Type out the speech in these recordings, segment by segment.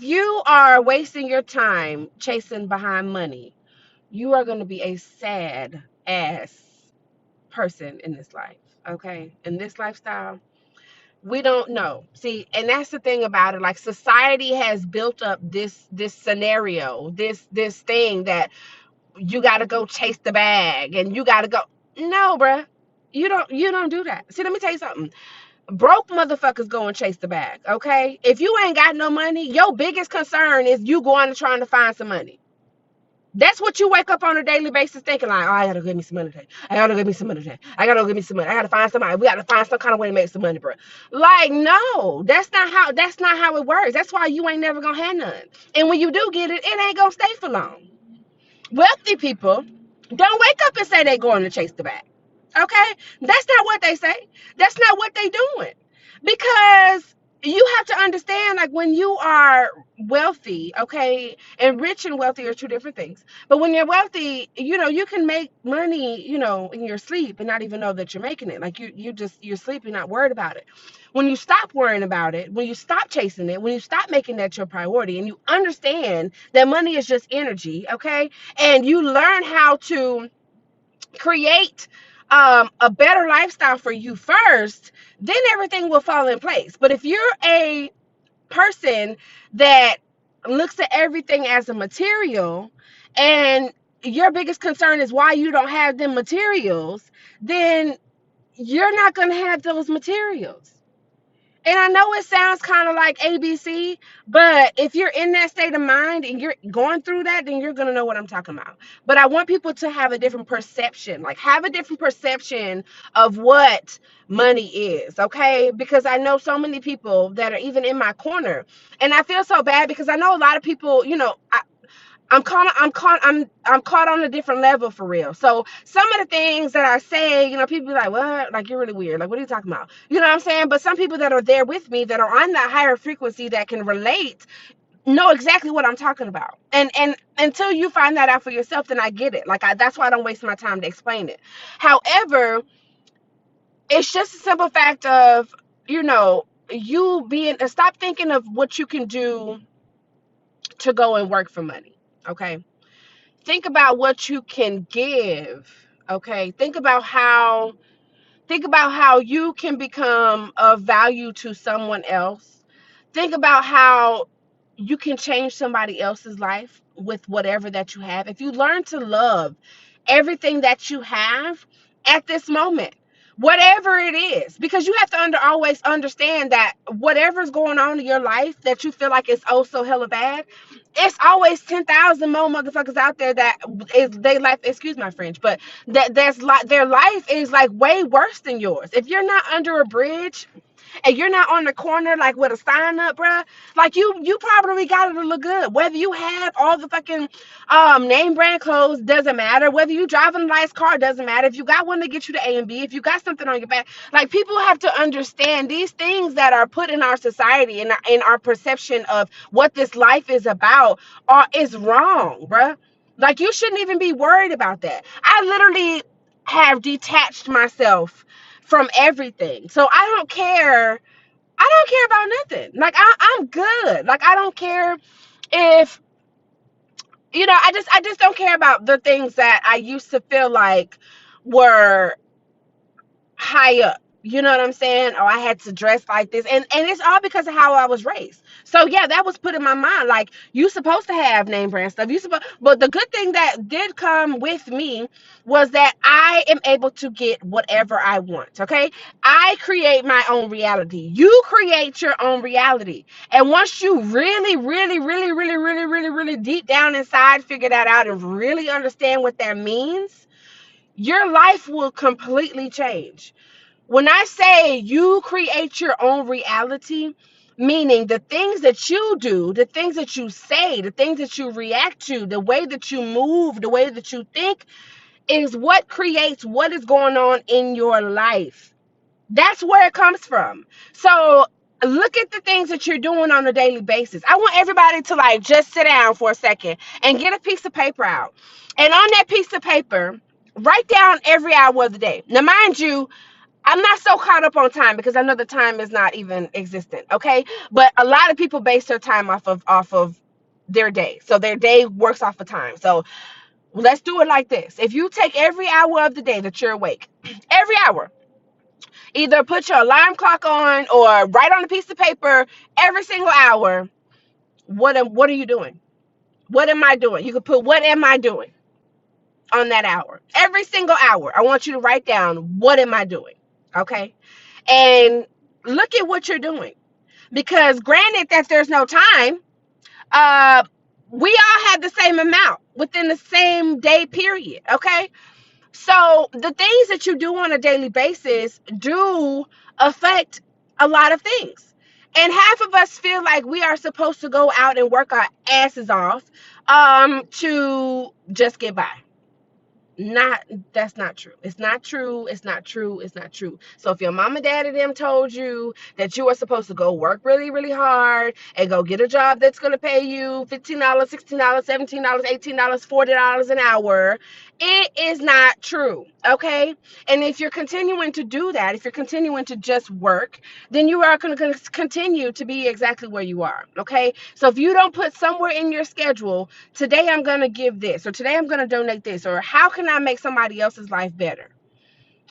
you are wasting your time chasing behind money, you are going to be a sad ass person in this life. Okay, in this lifestyle, we don't know. See, and that's the thing about it. Like, society has built up this scenario, this thing that you got to go chase the bag and you got to go. No, bruh. You don't do that. See, let me tell you something. Broke motherfuckers go and chase the bag, okay? If you ain't got no money, your biggest concern is you going and trying to find some money. That's what you wake up on a daily basis thinking, like, oh, I gotta give me some money today. I gotta give me some money today. I gotta give me some money. I gotta find somebody. We gotta find some kind of way to make some money, bro. Like, no, that's not how it works. That's why you ain't never gonna have none. And when you do get it, it ain't gonna stay for long. Wealthy people don't wake up and say they going to chase the bag. Okay? That's not what they say. That's not what they doing. Because you have to understand, like, when you are wealthy, okay, and rich and wealthy are two different things. But when you're wealthy, you can make money, in your sleep and not even know that you're making it. Like, you're sleeping, not worried about it. When you stop worrying about it, when you stop chasing it, when you stop making that your priority, and you understand that money is just energy, okay, and you learn how to create a better lifestyle for you first, then everything will fall in place. But if you're a person that looks at everything as a material, and your biggest concern is why you don't have them materials, then you're not going to have those materials. And I know it sounds kind of like ABC, but if you're in that state of mind and you're going through that, then you're going to know what I'm talking about. But I want people to have a different perception, like have a different perception of what money is, okay? Because I know so many people that are even in my corner, and I feel so bad because I know a lot of people, I'm caught on a different level for real. So some of the things that I say, people be like, what? Like, you're really weird. Like, what are you talking about? You know what I'm saying? But some people that are there with me that are on that higher frequency that can relate know exactly what I'm talking about. And until you find that out for yourself, then I get it. Like, that's why I don't waste my time to explain it. However, it's just a simple fact of, you being, stop thinking of what you can do to go and work for money. Okay, think about what you can give. Okay, think about how you can become of value to someone else. Think about how you can change somebody else's life with whatever that you have. If you learn to love everything that you have at this moment, whatever it is, because you have to always understand that whatever's going on in your life that you feel like it's oh so hella bad, it's always 10,000 more motherfuckers out there that is they life, excuse my French, but that's like their life is like way worse than yours. If you're not under a bridge and you're not on the corner like with a sign up, bruh, like you probably got it to look good. Whether you have all the fucking name brand clothes doesn't matter. Whether you driving a nice car doesn't matter. If you got one to get you to A and B, if you got something on your back, like people have to understand these things that are put in our society and in our perception of what this life is about is wrong, bruh. Like, you shouldn't even be worried about that. I literally have detached myself from everything. So I don't care. I don't care about nothing. Like, I'm good. Like, I don't care if I just don't care about the things that I used to feel like were high up. You know what I'm saying? Or I had to dress like this. And it's all because of how I was raised. So yeah, that was put in my mind. Like, you supposed to have name brand stuff. But the good thing that did come with me was that I am able to get whatever I want. Okay. I create my own reality. You create your own reality. And once you really, really, really, really, really, really, really deep down inside figure that out and really understand what that means, your life will completely change. When I say you create your own reality, meaning the things that you do, the things that you say, the things that you react to, the way that you move, the way that you think is what creates what is going on in your life. That's where it comes from. So look at the things that you're doing on a daily basis. I want everybody to like just sit down for a second and get a piece of paper out. And on that piece of paper, write down every hour of the day. Now, mind you, I'm not so caught up on time because I know the time is not even existent. Okay. But a lot of people base their time off of their day. So their day works off of time. So let's do it like this. If you take every hour of the day that you're awake, every hour, either put your alarm clock on or write on a piece of paper every single hour, what are you doing? What am I doing? You can put what am I doing on that hour. Every single hour. I want you to write down what am I doing? Okay? And look at what you're doing. Because granted that there's no time, uh we all have the same amount within the same day period. Okay. So the things that you do on a daily basis do affect a lot of things. And half of us feel like we are supposed to go out and work our asses off to just get by. Not That's not true. It's not true. It's not true. It's not true. So if your mom and dad and them told you that you are supposed to go work really, really hard and go get a job that's gonna pay you $15, $16, $17, $18, $40 an hour, it is not true. Okay. And if you're continuing to do that, if you're continuing to just work, then you are going to continue to be exactly where you are. Okay. So if you don't put somewhere in your schedule, today I'm going to give this, or today I'm going to donate this, or how can I make somebody else's life better?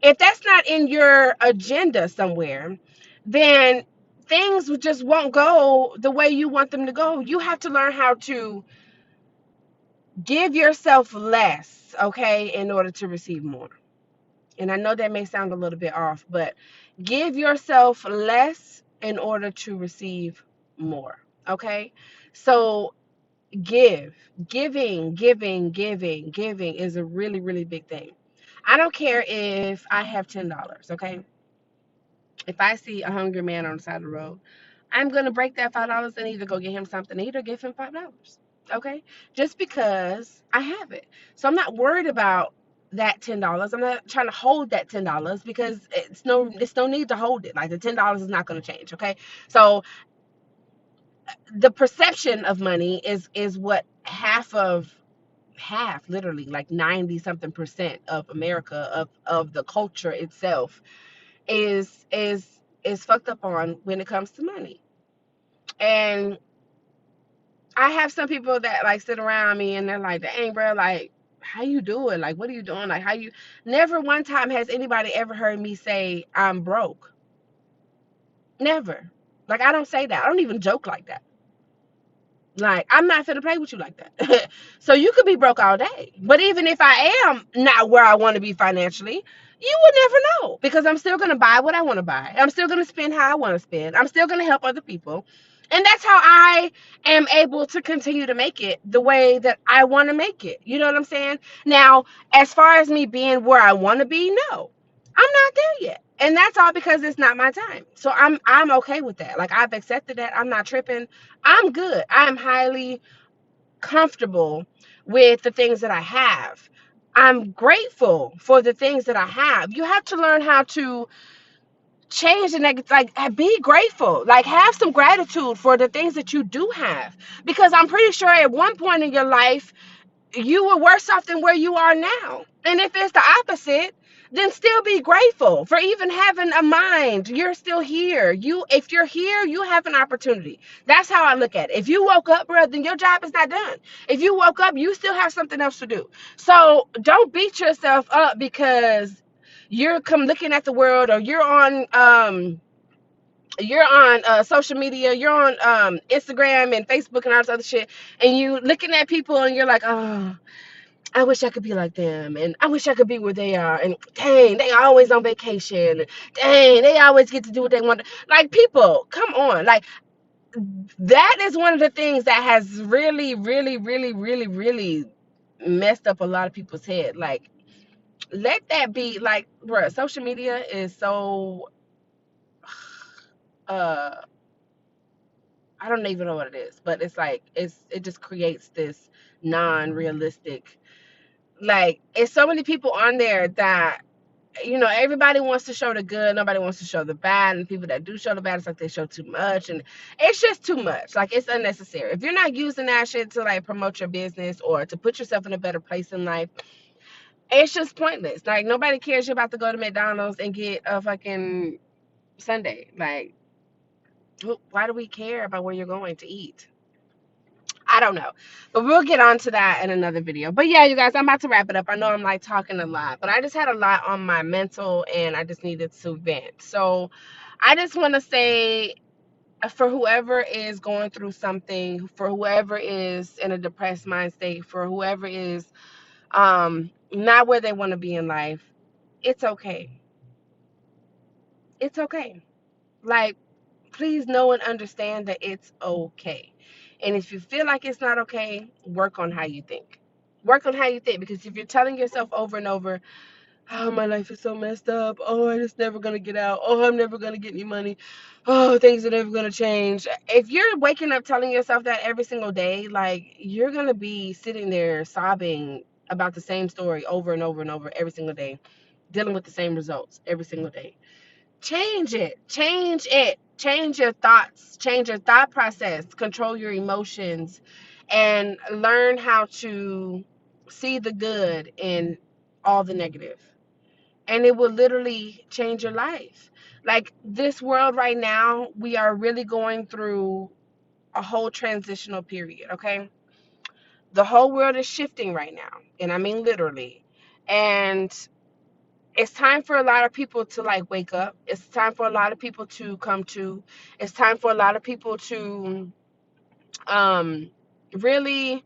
If that's not in your agenda somewhere, then things just won't go the way you want them to go. You have to learn how to give yourself less, okay, in order to receive more. And I know that may sound a little bit off, but give yourself less in order to receive more, okay? So giving is a really, really big thing. I don't care if I have $10, okay? If I see a hungry man on the side of the road, I'm gonna break that $5 and either go get him something to eat or give him $5. Okay, just because I have it. So I'm not worried about that $10. I'm not trying to hold that $10 because it's no need to hold it. Like the $10 is not gonna change. Okay, so the perception of money is what half literally like 90 something percent of America of the culture itself is fucked up on when it comes to money. And I have some people that like sit around me and they're like, dang, bro, like, how you doing? Like, what are you doing? Like, how you never one time has anybody ever heard me say I'm broke. Never. Like, I don't say that. I don't even joke like that. Like, I'm not finna play with you like that. So you could be broke all day. But even if I am not where I want to be financially, you would never know because I'm still gonna buy what I want to buy. I'm still gonna spend how I want to spend. I'm still gonna help other people. And that's how I am able to continue to make it the way that I want to make it. You know what I'm saying? Now, as far as me being where I want to be, no. I'm not there yet. And that's all because it's not my time. So I'm okay with that. Like I've accepted that. I'm not tripping. I'm good. I'm highly comfortable with the things that I have. I'm grateful for the things that I have. You have to learn how to change the negative, like be grateful, like have some gratitude for the things that you do have. Because I'm pretty sure at one point in your life, you were worse off than where you are now. And if it's the opposite, then still be grateful for even having a mind. You're still here. If you're here, you have an opportunity. That's how I look at it. If you woke up, bro, then your job is not done. If you woke up, you still have something else to do. So don't beat yourself up because you're come looking at the world, or you're on social media, you're on Instagram and Facebook and all this other shit, and you looking at people and you're like, oh, I wish I could be like them, and I wish I could be where they are, and dang, they always on vacation, dang, they always get to do what they want. Like, people, come on. Like, that is one of the things that has really, really, really, really, really messed up a lot of people's head. Like, let that be, like, bruh, social media is so uh I don't even know what it is, but it's like it just creates this non-realistic, like, it's so many people on there that, everybody wants to show the good, nobody wants to show the bad, and people that do show the bad, it's like they show too much, and it's just too much. Like, it's unnecessary. If you're not using that shit to like promote your business or to put yourself in a better place in life, It's just pointless. Like, nobody cares you're about to go to McDonald's and get a fucking Sunday. Like, why do we care about where you're going to eat? I don't know. But we'll get on to that in another video. But yeah, you guys, I'm about to wrap it up. I know I'm like talking a lot, but I just had a lot on my mental and I just needed to vent. So I just want to say, for whoever is going through something, for whoever is in a depressed mind state, for whoever is not where they want to be in life, it's okay. It's okay. Like, please know and understand that it's okay. And if you feel like it's not okay, work on how you think. Work on how you think, because if you're telling yourself over and over, oh, my life is so messed up. Oh, I'm just never going to get out. Oh, I'm never going to get any money. Oh, things are never going to change. If you're waking up telling yourself that every single day, like, you're going to be sitting there sobbing about the same story over and over and over every single day, dealing with the same results every single day. Change it. Change it. Change your thoughts. Change your thought process. Control your emotions and learn how to see the good in all the negative. And it will literally change your life. Like, this world right now, we are really going through a whole transitional period, okay? The whole world is shifting right now. And I mean literally. And it's time for a lot of people to like wake up. It's time for a lot of people to come to. It's time for a lot of people to um really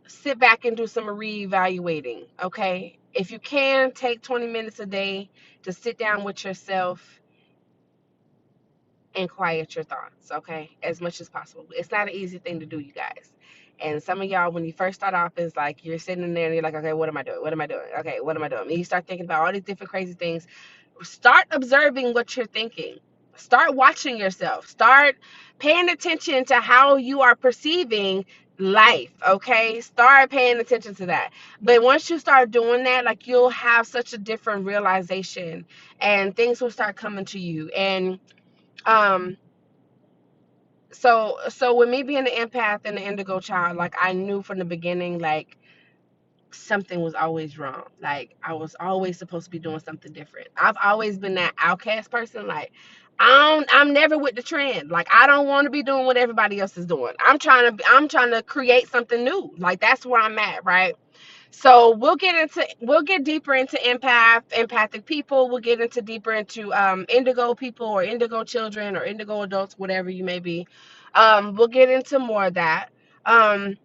sit back and do some reevaluating, okay? If you can, take 20 minutes a day to sit down with yourself and quiet your thoughts, okay? As much as possible. It's not an easy thing to do, you guys. And some of y'all, when you first start off, is like you're sitting in there and you're like, okay, what am I doing? What am I doing? Okay, what am I doing? And you start thinking about all these different crazy things. Start observing what you're thinking. Start watching yourself. Start paying attention to how you are perceiving life, okay? Start paying attention to that. But once you start doing that, like, you'll have such a different realization and things will start coming to you. And um so with me being an empath and an indigo child, like, I knew from the beginning, like, something was always wrong. Like, I was always supposed to be doing something different. I've always been that outcast person. Like, I'm never with the trend. Like, I don't want to be doing what everybody else is doing. I'm trying to create something new. Like, that's where I'm at, right? So we'll get deeper into empathic people. We'll get into deeper into indigo people or indigo children or indigo adults, whatever you may be. We'll get into more of that. Um,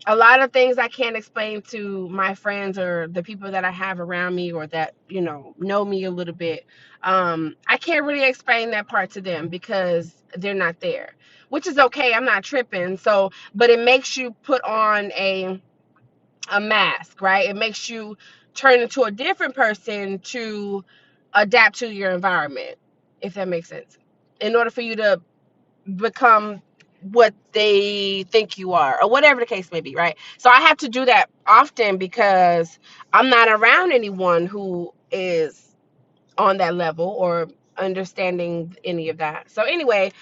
a lot of things I can't explain to my friends or the people that I have around me or that, know me a little bit. I can't really explain that part to them because they're not there, which is okay. I'm not tripping. So, but it makes you put on a mask, right? It makes you turn into a different person to adapt to your environment, if that makes sense. In order for you to become what they think you are, or whatever the case may be, right? So I have to do that often because I'm not around anyone who is on that level or understanding any of that. So anyway,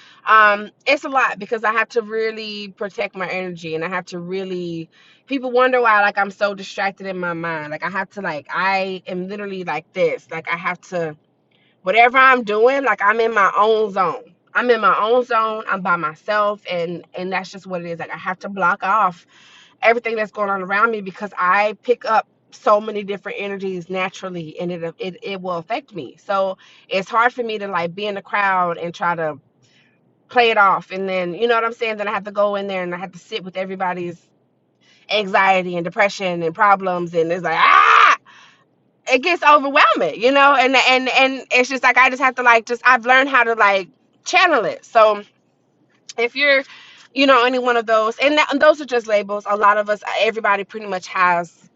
it's a lot because I have to really protect my energy and I have to really, people wonder why, like, I'm so distracted in my mind. Like, I have to, like, I am literally like this. Like, I have to, whatever I'm doing, like, I'm in my own zone. I'm in my own zone. I'm by myself, and that's just what it is. Like, I have to block off everything that's going on around me because I pick up so many different energies naturally, and it will affect me. So it's hard for me to, like, be in the crowd and try to play it off, and then, you know what I'm saying, then I have to go in there and I have to sit with everybody's anxiety and depression and problems, and it's like, it gets overwhelming, and it's just like I just have to, like, just, I've learned how to, like, channel it. So if you're, any one of those, and those are just labels. A lot of us, everybody pretty much has,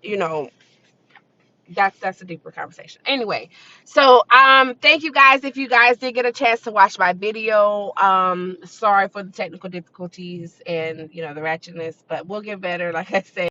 that's a deeper conversation. Anyway, so thank you guys. If you guys did get a chance to watch my video, sorry for the technical difficulties and the ratchetness, but we'll get better, like I said.